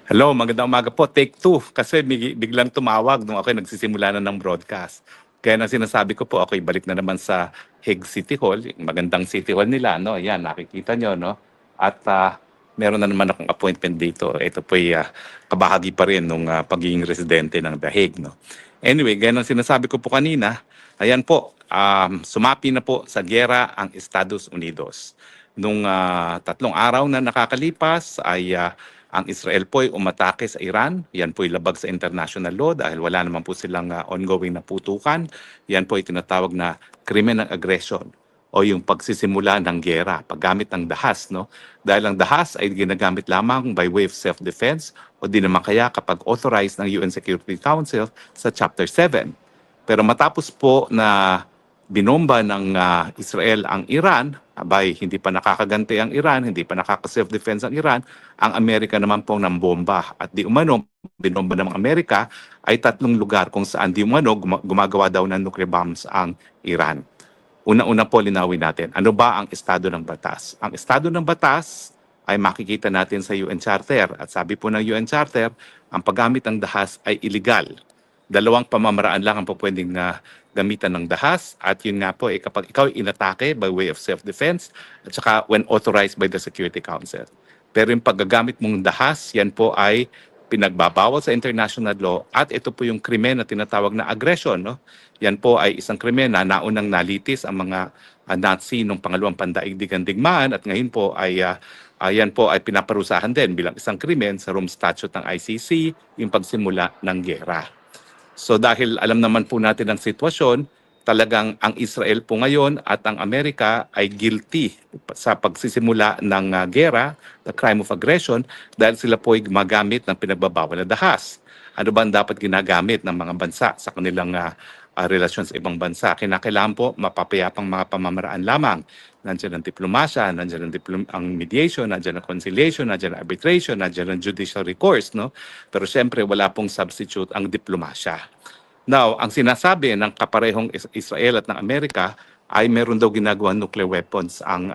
Hello, magandang umaga po. Take two kasi biglang tumawag nung ako'y nagsisimula na ng broadcast. Kaya na sinasabi ko po, ako'y balik na naman sa Hague City Hall, yung magandang City Hall nila, no? Yan, nakikita nyo, no? At meron na naman akong appointment dito. Ito po'y kabahagi pa rin nung pagiging residente ng The Hague, no? Anyway, gaya ng sinasabi ko po kanina, ayan po, sumapi na po sa giyera ang Estados Unidos. Nung 3 araw na nakakalipas ay ang Israel po ay umatake sa Iran. Yan po ay labag sa international law dahil wala naman po silang ongoing na putukan. Yan po ay tinatawag na krimen ng aggression o yung pagsisimula ng giyera, paggamit ng dahas. No? Dahil ang dahas ay ginagamit lamang by way of self-defense o di naman kaya kapag authorized ng UN Security Council sa Chapter 7. Pero matapos po na binomba ng Israel ang Iran, abay, hindi pa nakakaganti ang Iran, hindi pa nakaka-self-defense ang Iran, ang Amerika naman pong nambomba. At di umano, binomba ng Amerika ay 3 lugar kung saan di umano gumagawa daw ng nuclear bombs ang Iran. Una-una po linawin natin, ano ba ang estado ng batas? Ang estado ng batas ay makikita natin sa UN Charter. At sabi po ng UN Charter, ang paggamit ng dahas ay illegal. Dalawang pamamaraan lang ang pwedeng gamitan ng dahas at yun nga po kapag ikaw ay inatake by way of self-defense at saka when authorized by the Security Council. Pero yung paggagamit mong dahas, yan po ay pinagbabawal sa international law at ito po yung krimen na tinatawag na aggression. No? Yan po ay isang krimen na naunang nalitis ang mga Nazi nung pangalawang pandaigdigang digmaan at ngayon po ay yan po ay pinaparusahan din bilang isang krimen sa Rome Statute ng ICC, yung pagsimula ng giyera. So dahil alam naman po natin ang sitwasyon, talagang ang Israel po ngayon at ang Amerika ay guilty sa pagsisimula ng gera, the crime of aggression, dahil sila po ay gumagamit ng pinagbabawal na dahas. Ano ba ang dapat ginagamit ng mga bansa sa kanilang relasyon sa ibang bansa? Kinakailangan po mapapayapang mga pamamaraan lamang. Nandiyan ang diplomasya, nandiyan ang mediation, nandiyan ang conciliation, nandiyan ang arbitration, nandiyan ang judicial recourse, no? Pero siyempre wala pong substitute ang diplomasya. Now, ang sinasabi ng kaparehong Israel at ng Amerika ay meron daw ginagawa nuclear weapons ang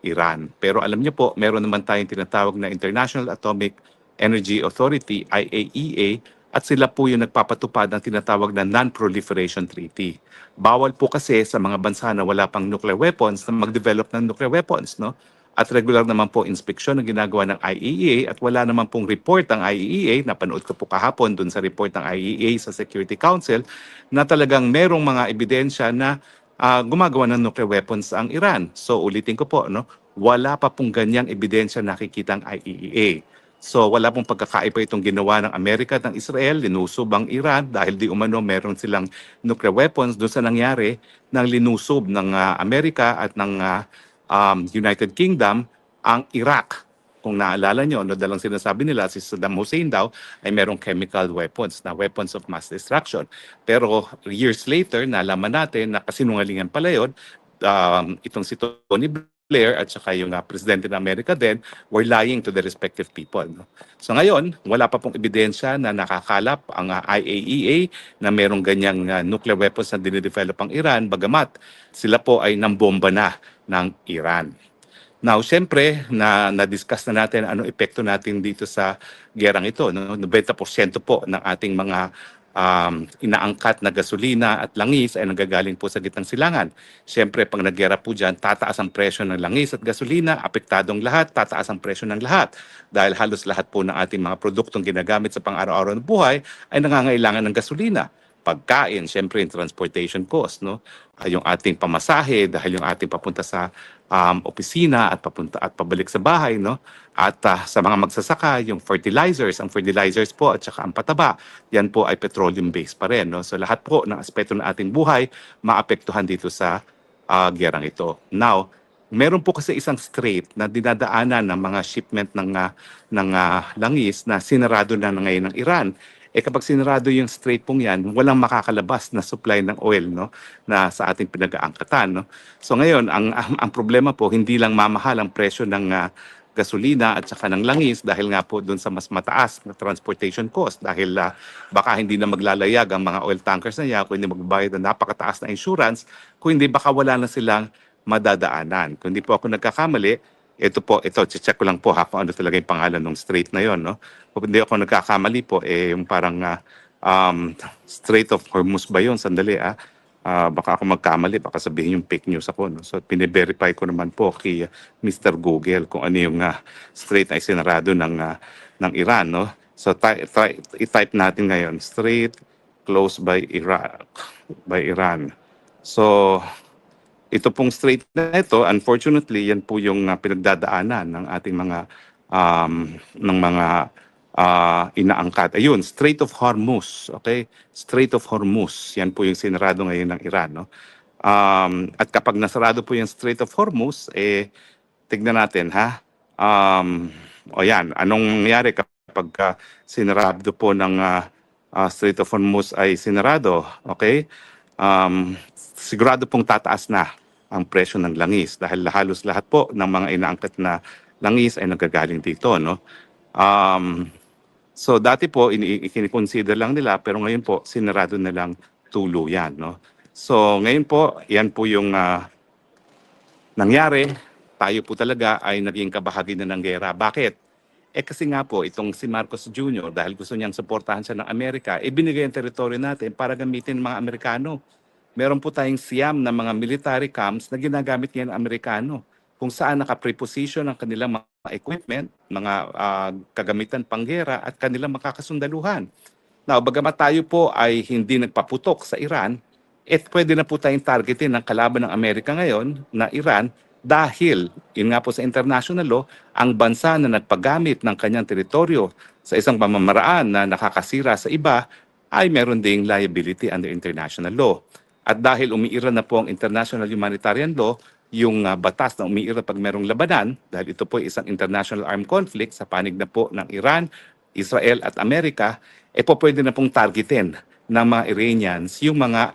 Iran. Pero alam niyo po, meron naman tayong tinatawag na International Atomic Energy Authority, IAEA, at sila po yung nagpapatupad ng tinatawag na Non-Proliferation Treaty. Bawal po kasi sa mga bansa na wala pang nuclear weapons na mag-develop ng nuclear weapons, no? At regular naman po inspeksyon ang ginagawa ng IAEA at wala naman pong report ng IAEA, napanood ko po kahapon dun sa report ng IAEA sa Security Council, na talagang merong mga ebidensya na gumagawa ng nuclear weapons ang Iran. So ulitin ko po, no? Wala pa pong ganyang ebidensya nakikita ang IAEA. So wala pong pagkakaiba itong ginawa ng Amerika at ng Israel, linusob ang Iran dahil di umano meron silang nuclear weapons doon sa nangyari ng linusob ng Amerika at ng United Kingdom ang Iraq. Kung naalala nyo, no, dalang sinasabi nila si Saddam Hussein daw ay merong chemical weapons na weapons of mass destruction. Pero years later, nalaman natin na kasinungalingan pala yun, itong si Tony Blair at saka yung presidente ng Amerika din were lying to the respective people. No? So ngayon, wala pa pong ebidensya na nakakalap ang IAEA na merong ganyang nuclear weapons na dinidevelop ang Iran, bagamat sila po ay nambomba na ng Iran. Now, siyempre, na-discuss na natin anong epekto natin dito sa gerang ito. No? 90% po ng ating mga inaangkat na gasolina at langis ay nanggagaling po sa gitnang silangan. Siyempre, pag nagyera po dyan, tataas ang presyo ng langis at gasolina, apektadong lahat, tataas ang presyo ng lahat. Dahil halos lahat po ng ating mga produktong ginagamit sa pang-araw-araw na buhay ay nangangailangan ng gasolina. Pagkain, siyempre yung transportation cost, no? Yung ating pamasahe dahil yung ating papunta sa opisina at papunta at pabalik sa bahay, no? At sa mga magsasaka, yung fertilizers, ang fertilizers po at saka ang pataba, yan po ay petroleum-based pa rin, no? So lahat po ng aspeto ng ating buhay maapektuhan dito sa gerang ito. Now, meron po kasi isang strait na dinadaanan ng mga shipment ng langis na sinarado na ngayon ng Iran. Kapag sinarado yung strait pong yan, walang makakalabas na supply ng oil, no, na sa ating pinag-aangkatan, no. So ngayon, ang problema po, hindi lang mamahal ang presyo ng gasolina at saka ng langis dahil nga po doon sa mas mataas na transportation cost dahil baka hindi na maglalayag ang mga oil tankers na yan, kung hindi magbabayad ng napakataas na insurance, kung hindi baka wala na silang madadaanan. Kung hindi po ako nagkakamali, ito, check ko lang po ha, kung ano talaga yung pangalan ng strait na yon, no? Kung hindi ako nagkakamali po, yung parang Strait of Hormuz ba yun? Sandali baka ako magkamali, baka sabihin yung fake news ako, no? So, pine-verify ko naman po kay Mr. Google kung ano yung strait na isinarado ng Iran, no? So, i-type natin ngayon, strait closed by Iran. So, ito pong strait na ito, unfortunately, yan po yung pinagdadaanan ng ating mga inaangkat. Ayun, Strait of Hormuz, okay? Strait of Hormuz, yan po yung sinarado ngayon ng Iran, no? At kapag nasarado po yung Strait of Hormuz, tignan natin, ha? O yan, anong nangyari kapag sinarado po ng Strait of Hormuz ay sinarado, okay? Sigurado pong tataas na ang presyo ng langis dahil halos lahat po ng mga inaangkat na langis ay nagagaling dito, no? So dati po ikiniconsider lang nila pero ngayon po sinarado na lang tuluyan, no? So ngayon po, yan po yung nangyari. Tayo po talaga ay naging kabahagi na ng gera. Bakit? Kasi nga po, itong si Marcos Jr., dahil gusto niyang suportahan siya ng Amerika, binigay ang teritoryo natin para gamitin ng mga Amerikano. Meron po tayong siyam na mga military camps na ginagamit ngayon ng Amerikano kung saan naka-preposition ang kanilang mga equipment, mga kagamitan panggera at kanilang makakasundaluhan. Now, bagamat tayo po ay hindi nagpaputok sa Iran, pwede na po tayong targetin ng kalaban ng Amerika ngayon na Iran dahil, yun nga po sa international law, ang bansa na nagpagamit ng kanyang teritoryo sa isang pamamaraan na nakakasira sa iba ay meron ding liability under international law. At dahil umiira na po ang international humanitarian law, yung batas na umiira pag merong labanan, dahil ito po ay isang international armed conflict sa panig na po ng Iran, Israel at Amerika, po pwede na pong targetin ng mga Iranians yung mga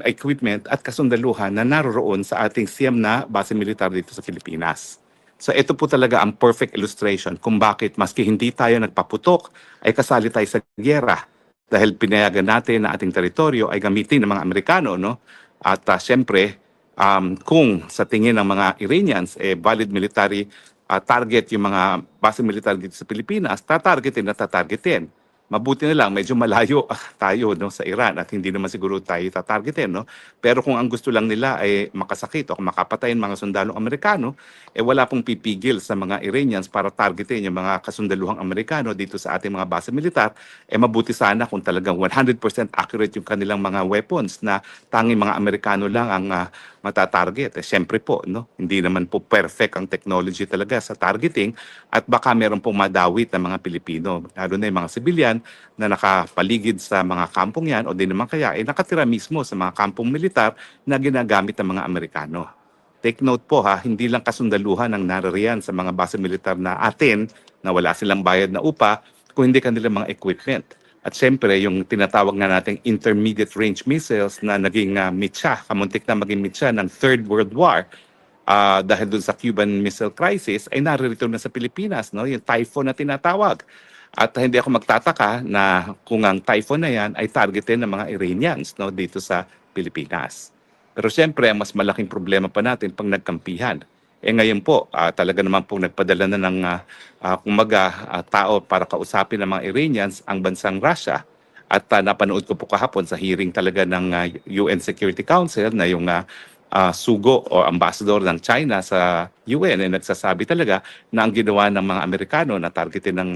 equipment at kasundaluhan na naroroon sa ating siyam na base militar dito sa Pilipinas. So ito po talaga ang perfect illustration kung bakit maski hindi tayo nagpaputok ay kasali tayo sa giyera dahil pinayagan natin na ating teritoryo ay gamitin ng mga Amerikano, no? At siyempre, kung sa tingin ng mga Iranians, valid military target yung mga base military dito sa Pilipinas, tatargetin. Mabuti na lang, medyo malayo tayo, no, sa Iran at hindi naman siguro tayo tatargetin, no? Pero kung ang gusto lang nila ay makasakit o makapatayin mga sundalong Amerikano, wala pong pipigil sa mga Iranians para targetin yung mga kasundaluhang Amerikano dito sa ating mga base militar. Mabuti sana kung talagang 100% accurate yung kanilang mga weapons na tanging mga Amerikano lang ang matatarget. Siyempre po, no, hindi naman po perfect ang technology talaga sa targeting at baka meron pong madawit ng mga Pilipino, lalo na yung mga sibilyan na nakapaligid sa mga kampong yan o di naman kaya nakatira mismo sa mga kampong militar na ginagamit ng mga Amerikano. Take note po ha, hindi lang kasundaluhan ang naririyan sa mga base militar na atin na wala silang bayad na upa, kung hindi kanilang mga equipment. At siyempre, yung tinatawag na nating intermediate range missiles na naging mitsa, kamuntik na maging mitsa ng Third World War dahil dun sa Cuban Missile Crisis ay naririto na sa Pilipinas, no? Yung Typhoon na tinatawag. At hindi ako magtataka na kung ang Typhoon na yan ay targetin ng mga Iranians, no, dito sa Pilipinas. Pero siyempre, ang mas malaking problema pa natin pag nagkampihan. Ngayon po, talaga naman po nagpadala na ng tao para kausapin ng mga Iranians ang bansang Russia. At napanood ko po kahapon sa hearing talaga ng UN Security Council na yung sugo o ambassador ng China sa UN ay nagsasabi talaga na ang ginawa ng mga Amerikano na targetin ng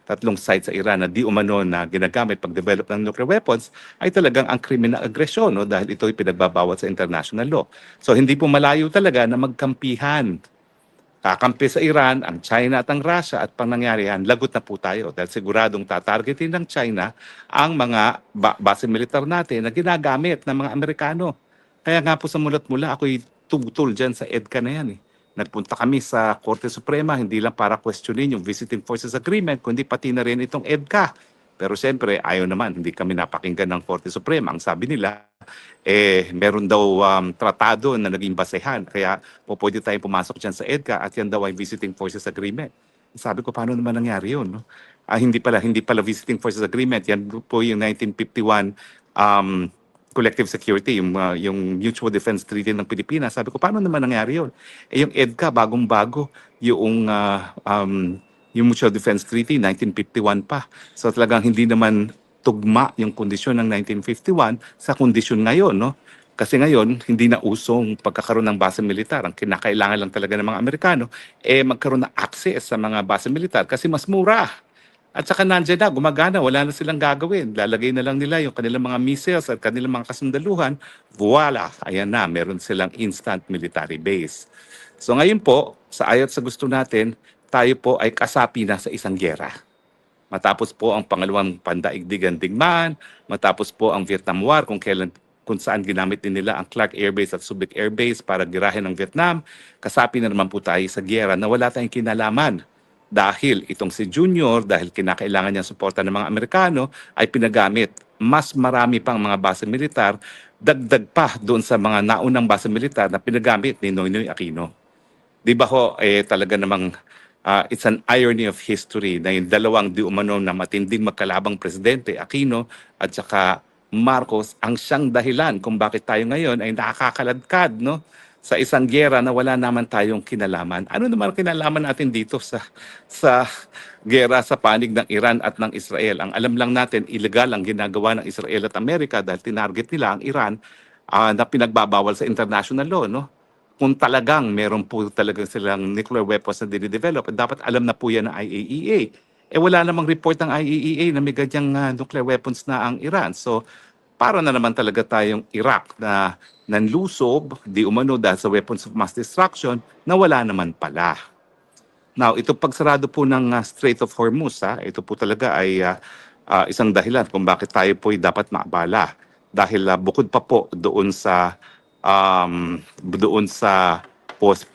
tatlong sites sa Iran na di umano na ginagamit pag-develop ng nuclear weapons ay talagang ang criminal aggression, no? Dahil ito ay pinagbabawal sa international law. So hindi po malayo talaga na magkampihan. Kakampi sa Iran, ang China at ang Russia at pang nangyari yan, lagot na po tayo dahil siguradong tatargetin ng China ang mga base militar natin na ginagamit ng mga Amerikano. Kaya nga po sa mulat-mula, ako'y tugtol dyan sa EDCA na yan. Nagpunta kami sa Korte Suprema, hindi lang para questionin yung Visiting Forces Agreement, kundi pati na rin itong EDCA. Pero siyempre, ayaw naman, hindi kami napakinggan ng Korte Suprema. Ang sabi nila, meron daw tratado na naging basehan. Kaya pwede tayong pumasok dyan sa EDCA at yan daw ay Visiting Forces Agreement. Sabi ko, paano naman nangyari yun? No? Hindi pala Visiting Forces Agreement. Yan po yung 1951 collective security, yung Mutual Defense Treaty ng Pilipinas. Sabi ko, paano naman nangyari yun? Yung EDCA, bagong-bago, yung Mutual Defense Treaty, 1951 pa. So talagang hindi naman tugma yung kondisyon ng 1951 sa kondisyon ngayon, no? Kasi ngayon, hindi na usong pagkakaroon ng base militar. Ang kinakailangan lang talaga ng mga Amerikano, magkaroon ng access sa mga base militar kasi mas mura. At saka nandiyan na, gumagana, wala na silang gagawin. Lalagay na lang nila yung kanilang mga missiles at kanilang mga kasundaluhan. Voila, ayan na, meron silang instant military base. So ngayon po, sa ayat sa gusto natin, tayo po ay kasapi na sa isang giyera. Matapos po ang pangalawang pandaigdigan digmaan, matapos po ang Vietnam War kung saan ginamit din nila ang Clark Air Base at Subic Air Base para girahin ng Vietnam, kasapi na naman po tayo sa giyera na wala tayong kinalaman. Dahil itong si Junior, dahil kinakailangan niyang suporta ng mga Amerikano, ay pinagamit mas marami pang mga base militar, dagdag pa doon sa mga naunang base militar na pinagamit ni Noynoy Aquino. Di ba ho, talaga namang it's an irony of history na yung dalawang di umano na matinding magkalabang presidente, Aquino at saka Marcos, ang siyang dahilan kung bakit tayo ngayon ay nakakaladkad, no? Sa isang giyera na wala naman tayong kinalaman. Ano naman kinalaman natin dito sa giyera sa panig ng Iran at ng Israel? Ang alam lang natin, illegal ang ginagawa ng Israel at Amerika dahil tinarget nila ang Iran na pinagbabawal sa international law, no? Kung talagang meron po talagang silang nuclear weapons na dinidevelop, dapat alam na po yan ng IAEA. Wala namang report ng IAEA na may ganyang nuclear weapons na ang Iran. So, para na naman talaga tayong Iraq na nanlusob, di umano dahil sa weapons of mass destruction, na wala naman pala. Now, ito pagsarado po ng Strait of Hormuz, ito po talaga ay isang dahilan kung bakit tayo po ay dapat maabala. Dahil bukod pa po doon sa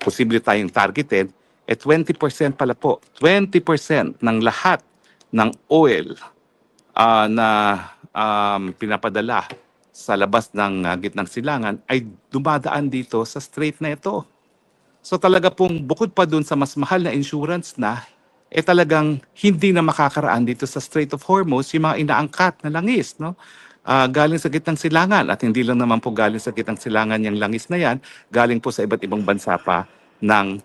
posible tayong targeted, 20% pala po, 20% ng lahat ng oil na pinapadala sa labas ng gitnang silangan ay dumadaan dito sa strait na ito. So talaga pong bukod pa dun sa mas mahal na insurance na, talagang hindi na makakaraan dito sa Strait of Hormuz yung mga inaangkat na langis, no? Galing sa gitnang silangan at hindi lang naman po galing sa gitnang silangan yung langis na yan, galing po sa iba't ibang bansa pa ng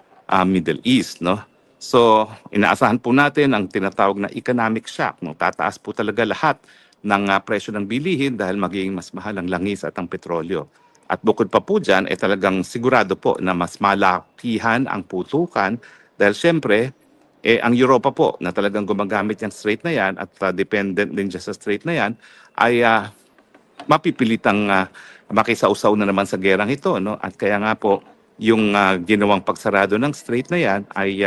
Middle East, no? So, inaasahan po natin ang tinatawag na economic shock, no? Tataas po talaga lahat ng presyo ng bilihin dahil magiging mas mahal ang langis at ang petrolyo. At bukod pa po dyan, talagang sigurado po na mas malakihan ang putukan dahil syempre, ang Europa po na talagang gumagamit yung strait na yan at dependent din dyan sa strait na yan, ay mapipilitang makisausaw na naman sa gerang ito, no? At kaya nga po, yung ginawang pagsarado ng strait na yan ay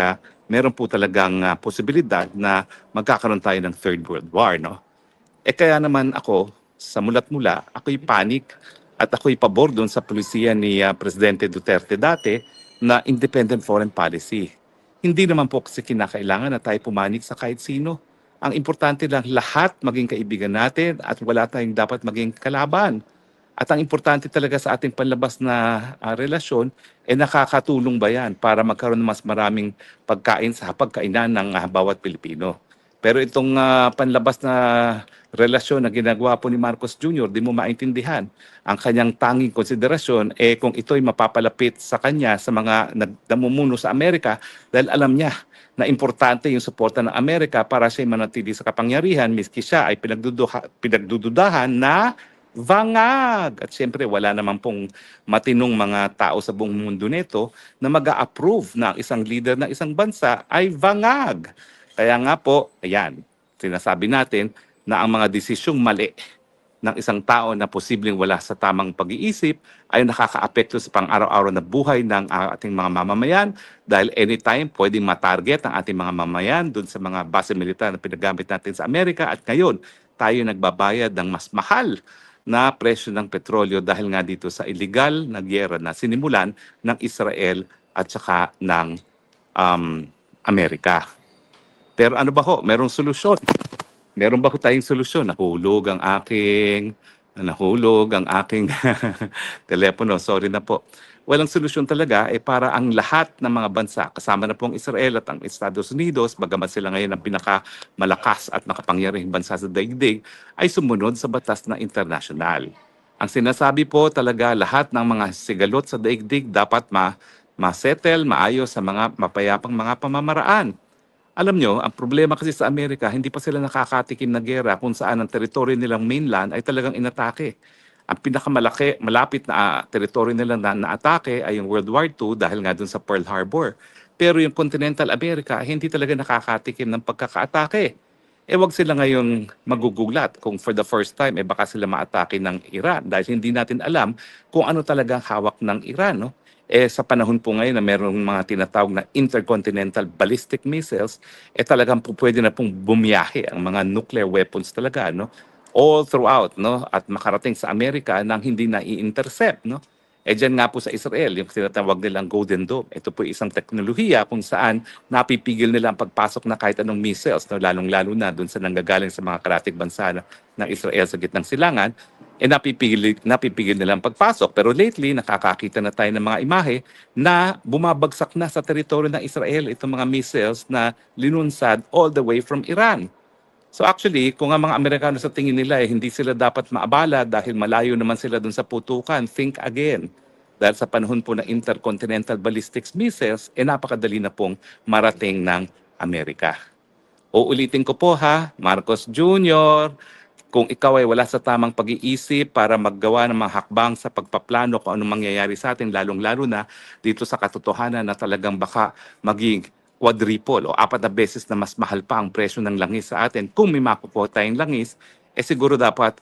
meron po talagang posibilidad na magkakaroon tayo ng Third World War, no? Kaya naman ako, sa mulat-mula, ako'y panic at ako'y pabor doon sa polisiya ni Presidente Duterte dati na independent foreign policy. Hindi naman po kasi kinakailangan na tayo pumanik sa kahit sino. Ang importante lang lahat maging kaibigan natin at wala tayong dapat maging kalaban. At ang importante talaga sa ating panlabas na relasyon, nakakatulong ba yan para magkaroon ng mas maraming pagkain sa hapagkainan ng bawat Pilipino. Pero itong panlabas na relasyon na ginagawa po ni Marcos Jr., di mo maintindihan. Ang kanyang tanging konsiderasyon kung ito'y mapapalapit sa kanya sa mga namumuno sa Amerika dahil alam niya na importante yung suporta ng Amerika para siya manatili sa kapangyarihan miski siya ay pinagdududahan na vangag. At siyempre wala naman pong matinong mga tao sa buong mundo nito na mag-a-approve na isang leader ng isang bansa ay vangag. Kaya nga po, ayan, sinasabi natin na ang mga desisyong mali ng isang tao na posibleng wala sa tamang pag-iisip ay nakakaapekto sa pang-araw-araw na buhay ng ating mga mamamayan dahil anytime pwedeng matarget ang ating mga mamamayan dun sa mga base militar na pinagamit natin sa Amerika at ngayon tayo nagbabayad ng mas mahal na presyo ng petrolyo dahil nga dito sa illegal na giyera na sinimulan ng Israel at saka ng Amerika. Pero ano ba ho? Merong solusyon. Meron ba ho tayong solusyon? Nahulog ang aking telepono. Sorry na po. Walang solusyon talaga para ang lahat ng mga bansa, kasama na po ang Israel at ang Estados Unidos, bagamat sila ngayon ang pinakamalakas at makapangyarihang bansa sa daigdig, ay sumunod sa batas na internasyonal. Ang sinasabi po talaga lahat ng mga sigalot sa daigdig dapat ma-settle, maayos sa mga mapayapang mga pamamaraan. Alam nyo, ang problema kasi sa Amerika, hindi pa sila nakakatikim na gera kung saan ang teritoryo nilang mainland ay talagang inatake. Ang pinakamalaki, malapit na teritoryo nila na naatake ay yung World War II dahil nga dun sa Pearl Harbor. Pero yung continental America, hindi talaga nakakatikim ng pagkakaatake. Wag sila ngayon magugulat kung for the first time, baka sila maatake ng Iran dahil hindi natin alam kung ano talagang hawak ng Iran, no? Sa panahon po ngayon na merong mga tinatawag na intercontinental ballistic missiles, talagang po pwede na pong bumiyahe ang mga nuclear weapons talaga, no? All throughout, no? At makarating sa Amerika nang hindi na i-intercept, no? Dyan nga po sa Israel, yung tinatawag nilang Golden Dome. Ito po isang teknolohiya kung saan napipigil nila ang pagpasok na kahit anong missiles, no? Lalong-lalo na dun sa nanggagaling sa mga karatig bansa ng Israel sa gitnang silangan, napipigil nila ang pagpasok. Pero lately, nakakakita na tayo ng mga imahe na bumabagsak na sa teritoryo ng Israel itong mga missiles na linunsad all the way from Iran. So actually, kung ang mga Amerikano sa tingin nila hindi sila dapat maabala dahil malayo naman sila dun sa putukan, think again. Dahil sa panahon po ng intercontinental ballistic missiles, napakadali na pong marating ng Amerika. Uulitin ko po ha, Marcos Jr., kung ikaw ay wala sa tamang pag-iisip para maggawa ng mga hakbang sa pagpaplano kung anong mangyayari sa atin, lalong-lalo na dito sa katotohanan na talagang baka maging quadruple o 4 beses na mas mahal pa ang presyo ng langis sa atin kung may makukuha tayong langis, siguro dapat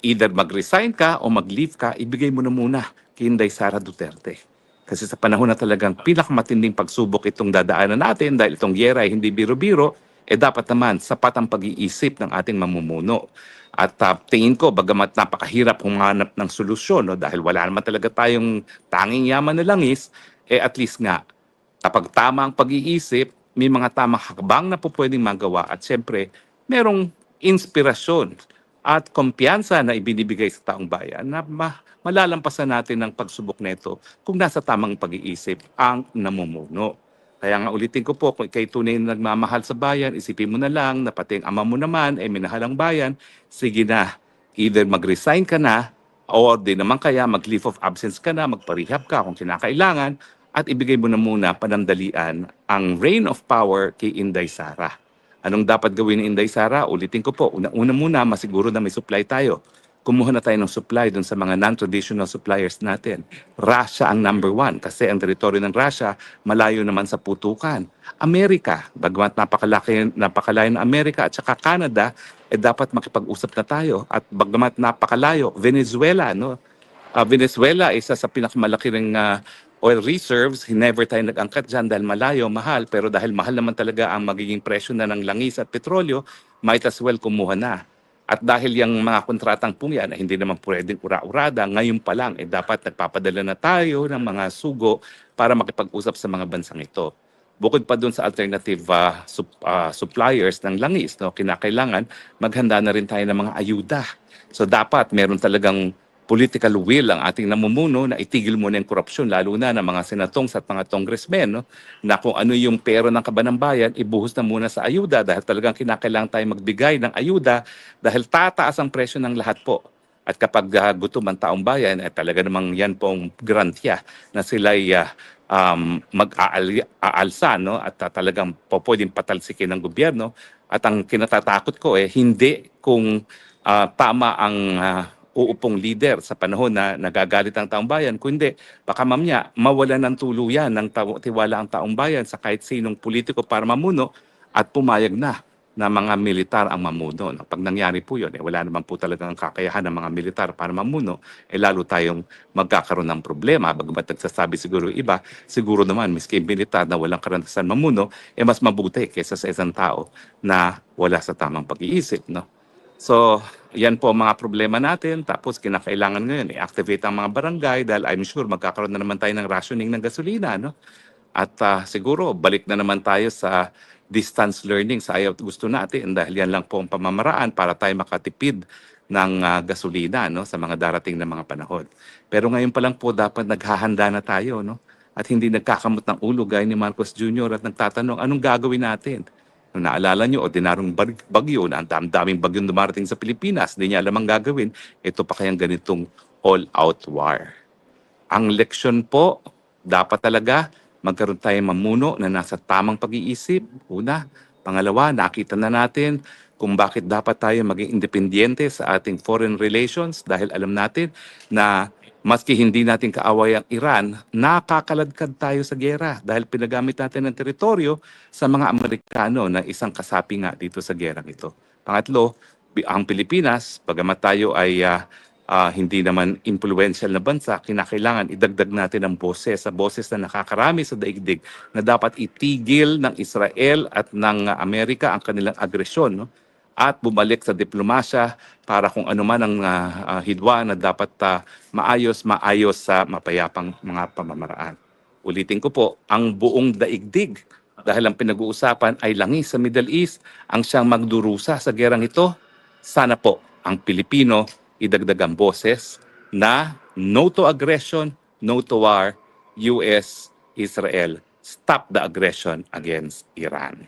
either mag-resign ka o mag-leave ka, ibigay mo na muna kay Inday Sara Duterte. Kasi sa panahon na talagang pinakamatinding pagsubok itong dadaanan natin dahil itong giyera ay hindi biro-biro, dapat naman sapat ang pag-iisip ng ating mamumuno. At tingin ko, bagamat napakahirap humanap ng solusyon, no, dahil wala naman talaga tayong tanging yaman na langis, at least nga, kapag tama ang pag-iisip, may mga tamang hakbang na po pwedeng magawa at siyempre, merong inspirasyon at kumpiyansa na ibinibigay sa taong bayan na malalampasan natin ang pagsubok nito kung nasa tamang pag-iisip ang namumuno. Kaya nga ulitin ko po, kung ikay tunay na nagmamahal sa bayan, isipin mo na lang na pati ang ama mo naman ay minahal ang bayan, sige na, either mag-resign ka na o di naman kaya mag-leave of absence ka na, magparehab ka kung kinakailangan at ibigay mo na muna panandalian ang reign of power kay Inday Sara. Anong dapat gawin ni Inday Sara? Ulitin ko po, una muna, masiguro na may supply tayo. Kumuha na tayo ng supply dun sa mga non-traditional suppliers natin. Russia ang number 1 kasi ang teritoryo ng Russia malayo naman sa putukan. Amerika, bagamat napakalayo ng Amerika at saka Canada, dapat makipag-usap na tayo. At bagamat napakalayo, Venezuela, no? Venezuela, isa sa pinakamalaki ng oil reserves. Never tayo nag-angkat dyan dahil malayo, mahal. Pero dahil mahal naman talaga ang magiging presyo na ng langis at petrolyo, might as well kumuha na. At dahil yung mga kontratang po yan, hindi naman pwedeng ura-urada, ngayon pa lang, dapat nagpapadala na tayo ng mga sugo para makipag-usap sa mga bansang ito. Bukod pa dun sa alternative suppliers ng langis, no, kinakailangan maghanda na rin tayo ng mga ayuda. So dapat meron talagang political will ang ating namumuno na itigil muna yung korupsyon, lalo na ng mga senatong at mga congressmen, no? Na kung ano yung pera ng kaban ng bayan, ibuhos na muna sa ayuda dahil talagang kinakailangan tayo magbigay ng ayuda dahil tataas ang presyo ng lahat po. At kapag gutom ang taong bayan, talaga namang yan pong grantya na sila'y mag-aalsa, no? At talagang pwedeng patalsikin ng gobyerno. At ang kinatatakot ko hindi kung tama ang uupong leader sa panahon na nagagalit ang taong bayan, kundi baka mamaya mawalan ng tuluyan ng tiwala ang taong bayan sa kahit sinong politiko para mamuno at pumayag na mga militar ang mamuno. Pag nangyari po yun, wala naman po talagang kakayahan ng mga militar para mamuno, lalo tayong magkakaroon ng problema. Bagamat nagsasabi siguro iba, siguro naman miski militar na walang karanasan mamuno, mas mabuti kaysa sa isang tao na wala sa tamang pag-iisip, no? So, yan po ang mga problema natin. Tapos, kinakailangan ngayon i-activate ang mga barangay dahil I'm sure magkakaroon na naman tayo ng rationing ng gasolina, no? At siguro, balik na naman tayo sa distance learning sa ayaw gusto natin dahil yan lang po ang pamamaraan para tayo makatipid ng gasolina, no, sa mga darating na mga panahon. Pero ngayon pa lang po dapat naghahanda na tayo, no? At hindi nagkakamot ng ulo gaya ni Marcos Jr. at nagtatanong, anong gagawin natin? Kung naalala nyo, ordinaryong bagyo na ang daming bagyong dumarating sa Pilipinas, hindi niya alam ang gagawin, ito pa kayang ganitong all-out war. Ang leksyon po, dapat talaga magkaroon tayong mamuno na nasa tamang pag-iisip. Una. Pangalawa, nakita na natin kung bakit dapat tayo maging independyente sa ating foreign relations dahil alam natin na maski hindi natin kaaway ang Iran, nakakaladkad tayo sa giyera dahil pinagamit natin ang teritoryo sa mga Amerikano na isang kasapi nga dito sa giyerang ito. Pangatlo, ang Pilipinas, bagamat tayo ay hindi naman influential na bansa, kinakailangan idagdag natin ang boses sa boses na nakakarami sa daigdig na dapat itigil ng Israel at ng Amerika ang kanilang agresyon, no? At bumalik sa diplomasya para kung ano man ang hidwa na dapat maayos sa mapayapang mga pamamaraan. Ulitin ko po, ang buong daigdig dahil ang pinag-uusapan ay langis sa Middle East ang siyang magdurusa sa gerang ito. Sana po ang Pilipino idagdag ang boses na no to aggression, no to war, US, Israel, stop the aggression against Iran.